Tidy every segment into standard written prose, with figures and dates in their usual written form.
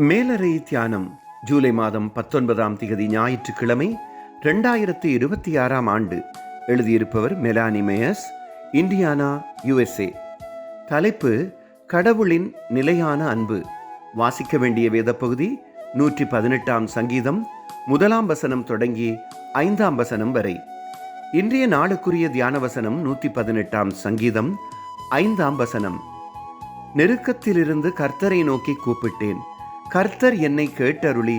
மேலறை தியானம் ஜூலை மாதம் 19ஆம் தேதி ஞாயிற்றுக்கிழமை 2026ஆம் ஆண்டு. எழுதியிருப்பவர் மெலானி மேயர்ஸ், இண்டியானா, USA. தலைப்பு: கடவுளின் நிலையான அன்பு. வாசிக்க வேண்டிய வேத பகுதி 118ஆம் சங்கீதம் 1ஆம் வசனம் தொடங்கி 5ஆம் வசனம் வரை. இன்றைய நாளுக்குரிய தியான வசனம் 118ஆம் சங்கீதம் 5ஆம் வசனம். நெருக்கத்திலிருந்து கர்த்தரை நோக்கி கூப்பிட்டேன், கர்த்தர் என்னை கேட்டருளி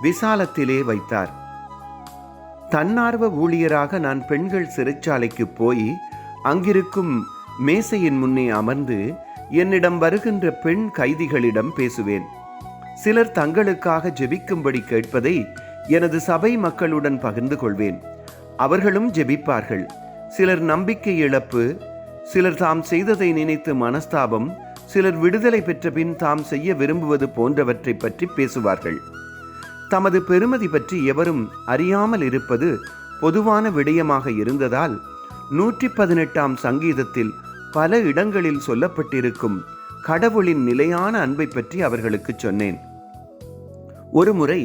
விசாலத்திலே வைத்தார். தன்னார்வ ஊழியராக நான் பெண்கள் சிறைச்சாலைக்கு போய் அங்கிருக்கும் மேசையின் முன்னே அமர்ந்து என்னிடம் வருகின்ற பெண் கைதிகளிடம் பேசுவேன். சிலர் தங்களுக்காக ஜெபிக்கும்படி கேட்பதை எனது சபை மக்களுடன் பகிர்ந்து கொள்வேன். அவர்களும் ஜெபிப்பார்கள். சிலர் நம்பிக்கை இழப்பு, சிலர் தாம் செய்ததை நினைத்து மனஸ்தாபம், சிலர் விடுதலை பெற்ற பின் தாம் செய்ய விரும்புவது போன்றவற்றை பற்றி பேசுவார்கள். தமது பெருமதி பற்றி எவரும் அறியாமல் இருப்பது பொதுவான விடயமாக இருந்ததால் 118ஆம் சங்கீதத்தில் பல இடங்களில் சொல்லப்பட்டிருக்கும் கடவுளின் நிலையான அன்பை பற்றி அவர்களுக்கு சொன்னேன். ஒருமுறை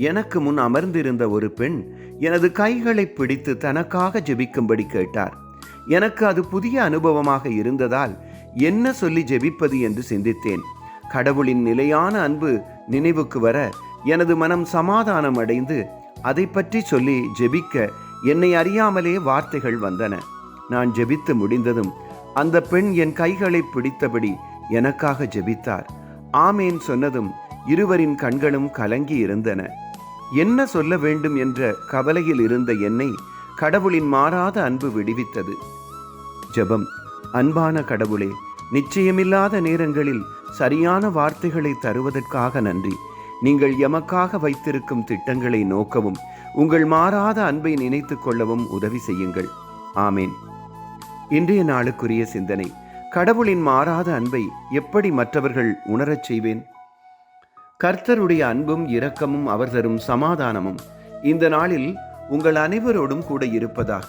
எனக்கு முன் அமர்ந்திருந்த ஒரு பெண் எனது கைகளை பிடித்து தனக்காக ஜெபிக்கும்படி கேட்டார். எனக்கு அது புதிய அனுபவமாக இருந்ததால் என்ன சொல்லி ஜெபிப்பது என்று சிந்தித்தேன். கடவுளின் நிலையான அன்பு நினைவுக்கு வர எனது மனம் சமாதானம் அடைந்து அதை பற்றி சொல்லி ஜெபிக்க என்னை அறியாமலே வார்த்தைகள் வந்தன. நான் ஜெபித்து முடிந்ததும் அந்த பெண் என் கைகளை பிடித்தபடி எனக்காக ஜெபித்தார். ஆமேன் சொன்னதும் இருவரின் கண்களும் கலங்கி இருந்தன. என்ன சொல்ல வேண்டும் என்ற கவலையில் இருந்த என்னை கடவுளின் மாறாத அன்பு விடுவித்தது. ஜெபம். அன்பான கடவுளே, நிச்சயமில்லாத நேரங்களில் சரியான வார்த்தைகளை தருவதற்காக நன்றி. நீங்கள் எமக்காக வைத்திருக்கும் திட்டங்களை நோக்கவும் உங்கள் மாறாத அன்பை நினைத்து கொள்ளவும் உதவி செய்யுங்கள். ஆமேன். இன்றைய நாளுக்குரிய சிந்தனை: கடவுளின் மாறாத அன்பை எப்படி மற்றவர்கள் உணரச் செய்வேன்? கர்த்தருடைய அன்பும் இரக்கமும் அவர் தரும் சமாதானமும் இந்த நாளில் உங்கள் அனைவரோடும் கூட இருப்பதாக.